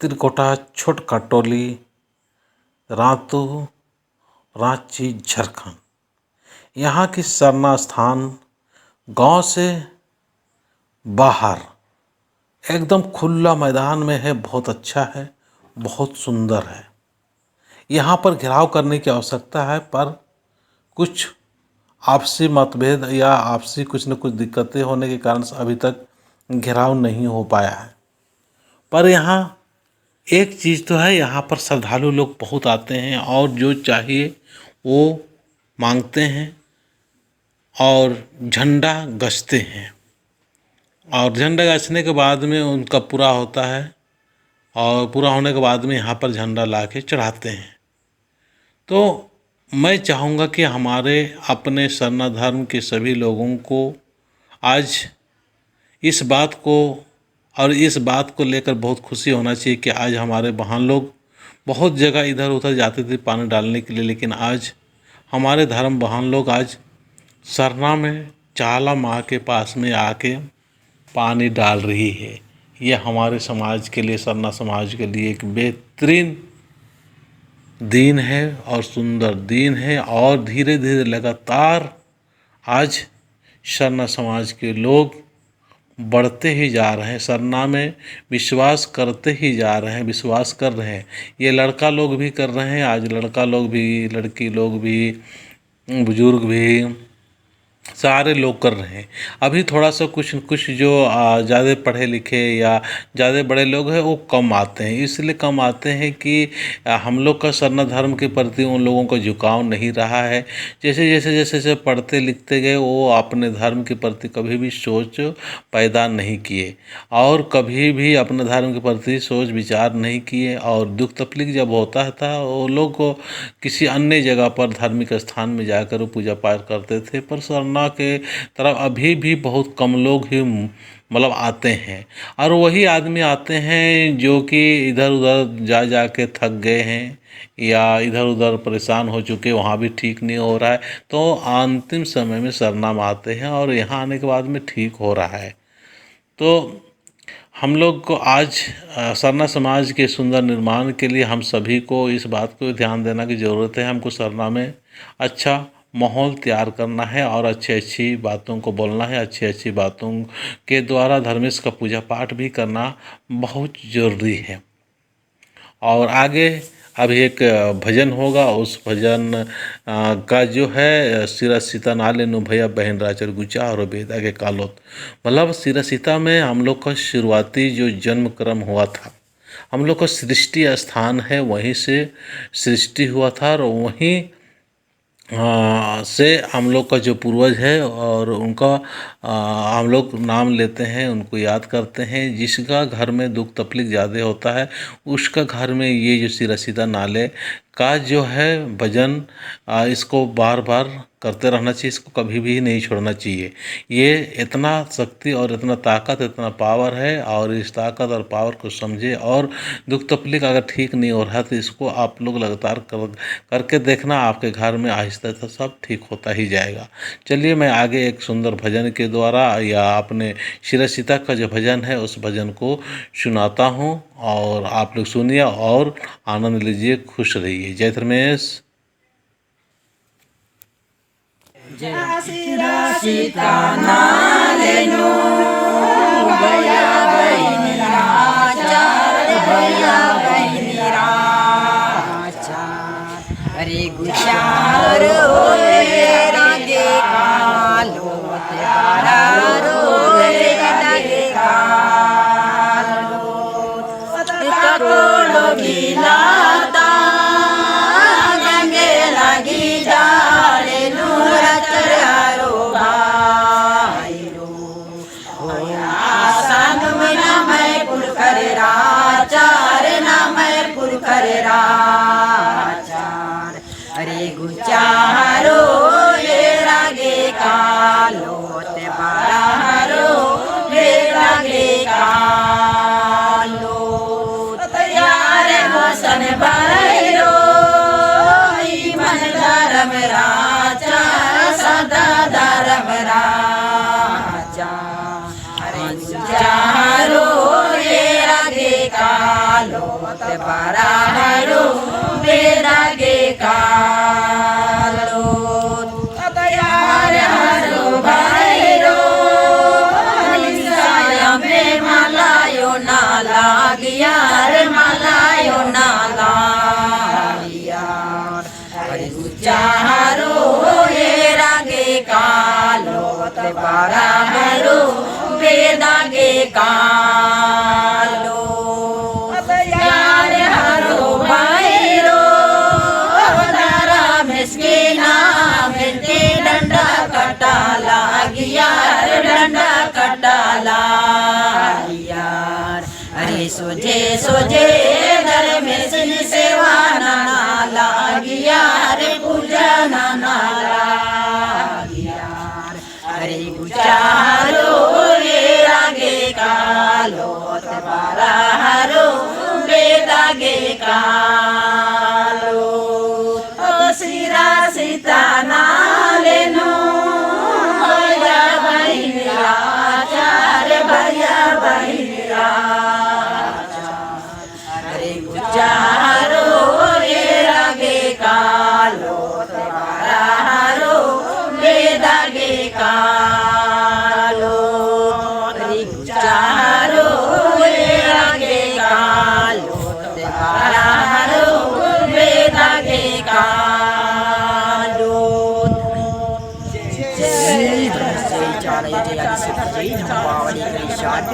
चित्रकोटा छोट कटोली रातू रांची झारखंड। यहाँ की सरना स्थान गांव से बाहर एकदम खुला मैदान में है। बहुत अच्छा है, बहुत सुंदर है। यहाँ पर घेराव करने की आवश्यकता है, पर कुछ आपसी मतभेद या आपसी कुछ न कुछ दिक्कतें होने के कारण से अभी तक घेराव नहीं हो पाया है। पर यहाँ एक चीज़ तो है, यहाँ पर श्रद्धालु लोग बहुत आते हैं और जो चाहिए वो मांगते हैं और झंडा गश्ते हैं, और झंडा गश्तने के बाद में उनका पूरा होता है और पूरा होने के बाद में यहाँ पर झंडा ला के चढ़ाते हैं। तो मैं चाहूँगा कि हमारे अपने सरना धर्म के सभी लोगों को आज इस बात को लेकर बहुत खुशी होना चाहिए कि आज हमारे वहाँ लोग बहुत जगह इधर उधर जाते थे पानी डालने के लिए, लेकिन आज हमारे धर्म बहन लोग आज सरना में चाला माँ के पास में आके पानी डाल रही है। ये हमारे समाज के लिए, सरना समाज के लिए एक बेहतरीन दिन है और सुंदर दिन है। और धीरे धीरे लगातार आज सरना समाज के लोग बढ़ते ही जा रहे हैं, सरना में विश्वास करते ही जा रहे हैं, विश्वास कर रहे हैं। ये लड़का लोग भी कर रहे हैं, आज लड़का लोग भी, लड़की लोग भी, बुजुर्ग भी, सारे लोग कर रहे हैं। अभी थोड़ा सा कुछ जो ज़्यादा पढ़े लिखे या ज़्यादा बड़े लोग हैं वो कम आते हैं। इसलिए कम आते हैं कि हम लोग का सरना धर्म के प्रति उन लोगों का झुकाव नहीं रहा है। जैसे जैसे जैसे जैसे पढ़ते लिखते गए वो अपने धर्म के प्रति कभी भी सोच पैदा नहीं किए और कभी भी अपने धर्म के प्रति सोच विचार नहीं किए। और दुख तकलीफ जब होता था वो लोग को किसी अन्य जगह पर धार्मिक स्थान में जाकर पूजा पाठ करते थे। पर सरना के तरफ अभी भी बहुत कम लोग ही मतलब आते हैं, और वही आदमी आते हैं जो कि इधर उधर जा के थक गए हैं या इधर उधर परेशान हो चुके, वहाँ भी ठीक नहीं हो रहा है, तो अंतिम समय में सरना में आते हैं और यहाँ आने के बाद में ठीक हो रहा है। तो हम लोग को आज सरना समाज के सुंदर निर्माण के लिए हम सभी को इस बात को ध्यान देना की ज़रूरत है। हमको सरना में अच्छा माहौल तैयार करना है और अच्छी अच्छी बातों को बोलना है, अच्छी अच्छी बातों के द्वारा धर्मेश का पूजा पाठ भी करना बहुत ज़रूरी है। और आगे अभी एक भजन होगा, उस भजन का जो है सिरा सीता नाले नु भैया बहन राचर गुचा और बेदा के कालोत, मतलब सिरा सीता में हम लोग का शुरुआती जो जन्म क्रम हुआ था, हम लोग का सृष्टि स्थान है, वहीं से सृष्टि हुआ था और वहीं से हम लोग का जो पूर्वज है और उनका हम लोग नाम लेते हैं, उनको याद करते हैं। जिसका घर में दुख तकलीफ ज़्यादा होता है उसका घर में ये जो सिरा सीधा नाले का जो है भजन, इसको बार बार करते रहना चाहिए, इसको कभी भी नहीं छोड़ना चाहिए। ये इतना शक्ति और इतना ताकत, इतना पावर है, और इस ताकत और पावर को समझे। और दुख तकलीफ अगर ठीक नहीं हो रहा तो इसको आप लोग लगातार करके देखना, आपके घर में आहिस्ता आहिस्ता सब ठीक होता ही जाएगा। चलिए मैं आगे एक सुंदर भजन के द्वारा या अपने सिरा सीता का जो भजन है उस भजन को सुनाता हूँ और आप लोग सुनिए और आनंद लीजिए, खुश रहिए। जय धर्मेश। सिरा सीता नाले नु भैया बहिनी राचार, भैया बहिनी राचार, अरे गुचार होए रागे कालो त्यारा रोए रागे कालो तकोलो गिलाता गंगे लगी जाले नूरा चढ़ारो भाईरो होया संग में मैं कुल करे राचार कालो ते बाराहरो वेदागे कालो तयार हरो भैरो निसाया में मलायो ना लागिया रे मलायो ना लागिया हरि गुचारो ये रागे कालो ते बाराहरो वेदागे कालो यार हरो भैरो दारा मिस्किना मिलती डंडा कटा लागिया डंडा कटा लागियार अरे सोजे सोजे दर में सिन सेवा नाना लागिया रे पूजा नाना लागियार अरे गुचारो ये रागे कालो तबारा हरो वेदागे कालो सिरा सीता नालेनो भैया बहिरा चार भैया बहिरा अरे गुचारो ये रागे कालो तबारा हरो वेदागे कालो अरे गुचारो ये रागे कालो तबारा हरो वेदागे कालो जय चारय जय जय नमवावली जय शाद